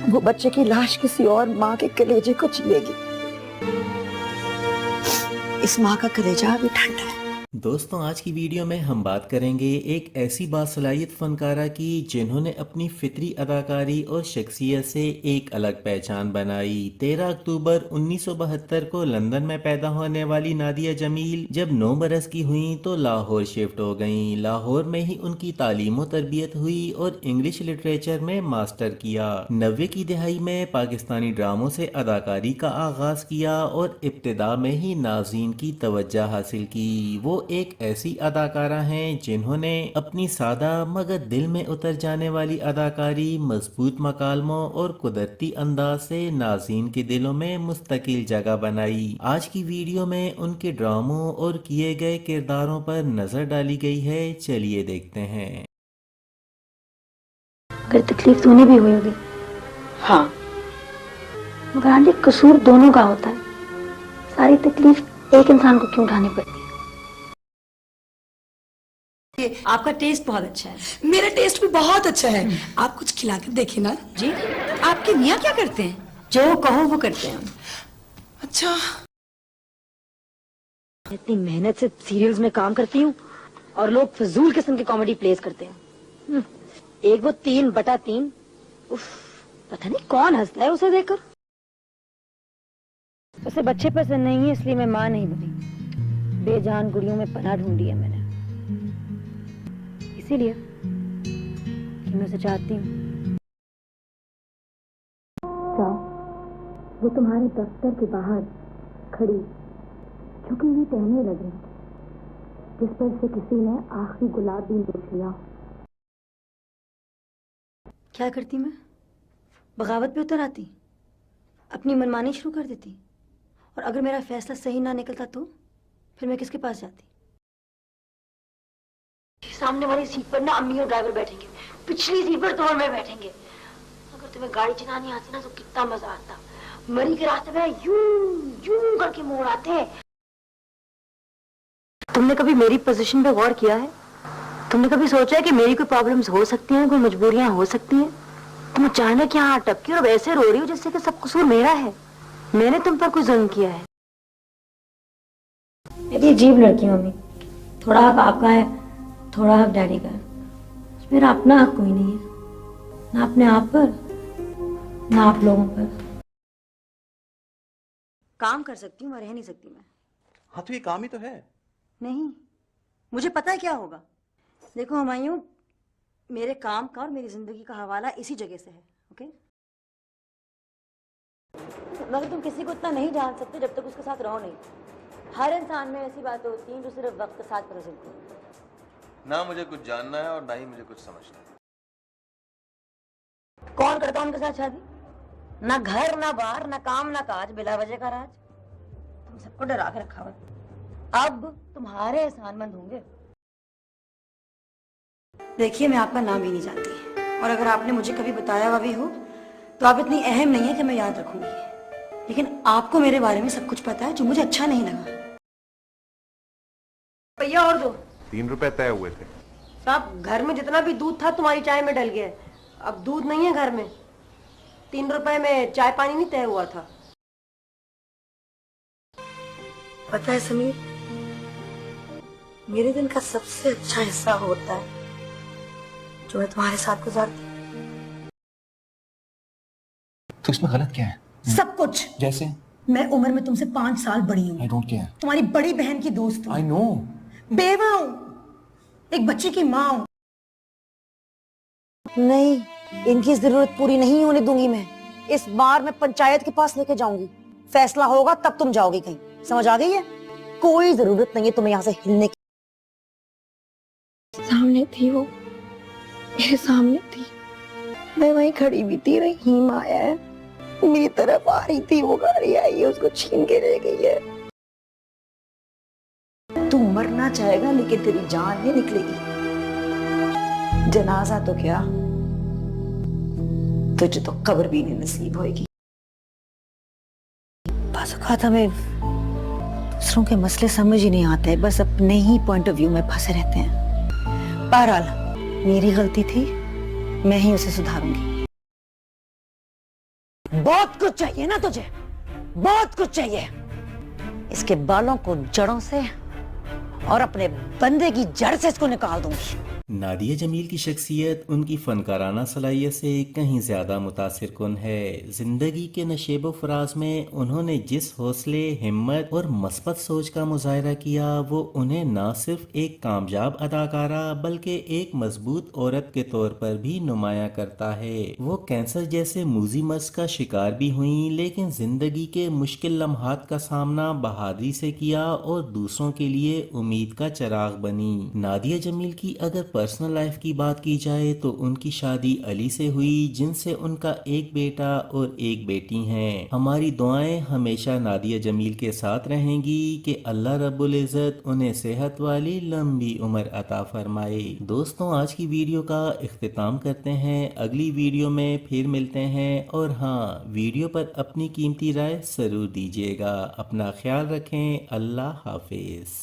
वो बच्चे की लाश किसी और माँ के कलेजे को चीरेगी। इस माँ का कलेजा अभी ठंडा है। दोस्तों, आज की वीडियो में हम बात करेंगे एक ऐसी बासलाहियत फनकारा की जिन्होंने अपनी फितरी अदाकारी और शख्सियत से एक अलग पहचान बनाई। 13 अक्टूबर 1972 को लंदन में पैदा होने वाली नादिया जमील जब 9 बरस की हुई तो लाहौर शिफ्ट हो गईं। लाहौर में ही उनकी तालीम और तरबियत हुई और इंग्लिश लिटरेचर में मास्टर किया। 90 की दिहाई में पाकिस्तानी ड्रामों से अदाकारी का आगाज किया और इब्तिदा में ही नाज़रीन की तवज्जो हासिल की। वो एक ऐसी अदाकारा हैं जिन्होंने अपनी सादा मगर दिल में उतर जाने वाली अदाकारी, मजबूत मकालमों और कुदरती अंदाज से नाज़रीन के दिलों में मुस्तकिल जगह बनाई। आज की वीडियो में उनके ड्रामों और किए गए किरदारों पर नजर डाली गई है। चलिए देखते हैं। अगर तकलीफ तो उन्हें भी हुई होगी। हाँ, मगर आंटी कसूर दोनों का होता है। सारी तकलीफ एक इंसान को क्यों उठानी पड़ती है? आपका टेस्ट बहुत अच्छा है। मेरा टेस्ट भी बहुत अच्छा है। आप कुछ खिला कर देखिए ना। जी, आपके मियाँ क्या करते हैं? जो कहो वो करते हैं। अच्छा, इतनी मेहनत से सीरियल्स में काम करती हूँ और लोग फजूल किस्म की कॉमेडी प्लेस करते हैं। एक वो 3/3। उफ, पता नहीं कौन हंसता है उसे देखकर। उसे बच्चे पसंद नहीं है इसलिए मैं माँ नहीं बनी। बेजान गुड़ियों में पनाह ढूंढी है मैंने, इसीलिए कि मैं उसे चाहती हूँ। वो तुम्हारे दफ्तर के बाहर खड़ी झुकी हुई टहने लग रही थी, जिस पर से किसी ने आखिरी गुलाब भी नोच लिया। क्या करती मैं? बगावत पे उतर आती, अपनी मनमानी शुरू कर देती, और अगर मेरा फैसला सही ना निकलता तो फिर मैं किसके पास जाती? सामने वाली सीट पर ना अम्मी और ड्राइवर बैठेंगे, पिछली सीट पर तुम और मैं बैठेंगे। अगर तुम्हें गाड़ी चलानी आती ना तो कितना मजा आता। मरी के रास्ते में यूं यूं करके मोड़ आते हैं। तुमने कभी मेरी पोजीशन पे गौर किया है? तुमने कभी सोचा है कि मेरी कोई प्रॉब्लम्स हो सकती हैं, कोई मजबूरियां हो सकती हैं? तुम अचानक यहाँ अटकी और वैसे रो रही हो जैसे कि सब कसूर मेरा है। मैंने तुम पर कोई जुल्म किया है? मेरी अजीब लड़की हूँ मम्मी। थोड़ा हक आपका है, थोड़ा हक डैडी का है। मेरा अपना हक कोई नहीं है, ना अपने आप पर ना आप लोगों पर। काम कर सकती हूँ, मैं रह नहीं सकती मैं। हाँ तो ये काम ही तो है। नहीं, मुझे पता है क्या होगा। देखो हुमायूं, मेरे काम का और मेरी जिंदगी का हवाला इसी जगह से है, ओके? मगर तुम किसी को इतना नहीं जान सकते जब तक उसके साथ रहो नहीं। हर इंसान में ऐसी बातें होती हैं जो सिर्फ वक्त के साथ पता चलती हैं। ना मुझे कुछ जानना है और ना ही मुझे कुछ समझना है। कौन करता उनके साथ शादी? ना घर ना बाहर ना काम ना काज, बिला वजह का राज। तुम सबको डरा के रखा हुआ। अब तुम्हारे एहसानमंद होंगे। देखिए, मैं आपका नाम ही नहीं जानती, और अगर आपने मुझे कभी बताया हुआ भी हो तो आप इतनी अहम नहीं है कि मैं याद रखूंगी। लेकिन आपको मेरे बारे में सब कुछ पता है जो मुझे अच्छा नहीं लगा। भैया और दो। 3 रुपए तय हुए थे साहब। घर में जितना भी दूध था तुम्हारी चाय में डल गया। अब दूध नहीं है घर में। 3 रुपए में चाय पानी नहीं तय हुआ था। पता है समीर, मेरे दिन का सबसे अच्छा हिस्सा होता है जो मैं तुम्हारे साथ गुजारती। तो इसमें गलत क्या है? सब कुछ। जैसे? मैं उम्र में तुमसे 5 साल बड़ी हूँ। I don't care. तुम्हारी बड़ी बहन की दोस्त हूँ। I know. बेवा हूँ, एक बच्ची की माँ हूँ। नहीं, इनकी जरूरत पूरी नहीं होने दूंगी मैं। इस बार मैं पंचायत के पास लेके जाऊंगी। फैसला होगा तब तुम जाओगी कहीं, समझ आ गई है? कोई जरूरत नहीं है तुम्हें यहाँ से हिलने की। सामने थी वो, मेरे सामने थी। मैं वहीं खड़ी भी थी, रहीम आया है, मेरी तरफ आ रही थी। वो गाड़ी आई है, उसको छीन के ले गई है। तू मरना चाहेगा लेकिन तेरी जान नहीं निकलेगी। जनाजा तो क्या, तुझे तो कब्र भी नहीं नसीब होगी। बस हमें दूसरों के मसले समझ ही नहीं आते, बस अपने ही पॉइंट ऑफ व्यू में फंसे रहते हैं। बहरहाल मेरी गलती थी, मैं ही उसे सुधारूंगी। बहुत कुछ चाहिए ना तुझे, बहुत कुछ चाहिए। इसके बालों को जड़ों से और अपने बंदे की जड़ से इसको निकाल दूंगी। नादिया जमील की शख्सियत उनकी फनकाराना सलाहियत से कहीं ज़्यादा मुतासिर कुन है। ज़िंदगी के नशेबो फराज में उन्होंने जिस हौसले, हिम्मत और मस्बत सोच का मुजाहरा किया, वो उन्हें न सिर्फ एक कामयाब अदाकारा बल्कि एक मजबूत औरत के तौर पर भी नुमाया करता है। वो कैंसर जैसे मूजी मर्ज का शिकार भी हुई, लेकिन ज़िंदगी के मुश्किल लम्हात का सामना बहादुरी से किया और दूसरों के लिए उम्मीद का चिराग बनी। नादिया जमील की अगर पर्सनल लाइफ की बात की जाए तो उनकी शादी अली से हुई, जिनसे उनका एक बेटा और एक बेटी हैं। हमारी दुआएं हमेशा नादिया जमील के साथ रहेंगी कि अल्लाह रब्बुल इज़्ज़त उन्हें सेहत वाली लंबी उम्र अता फरमाए। दोस्तों, आज की वीडियो का इख्तिताम करते हैं। अगली वीडियो में फिर मिलते हैं, और हाँ, वीडियो पर अपनी कीमती राय जरूर दीजिएगा। अपना ख्याल रखें। अल्लाह हाफिज।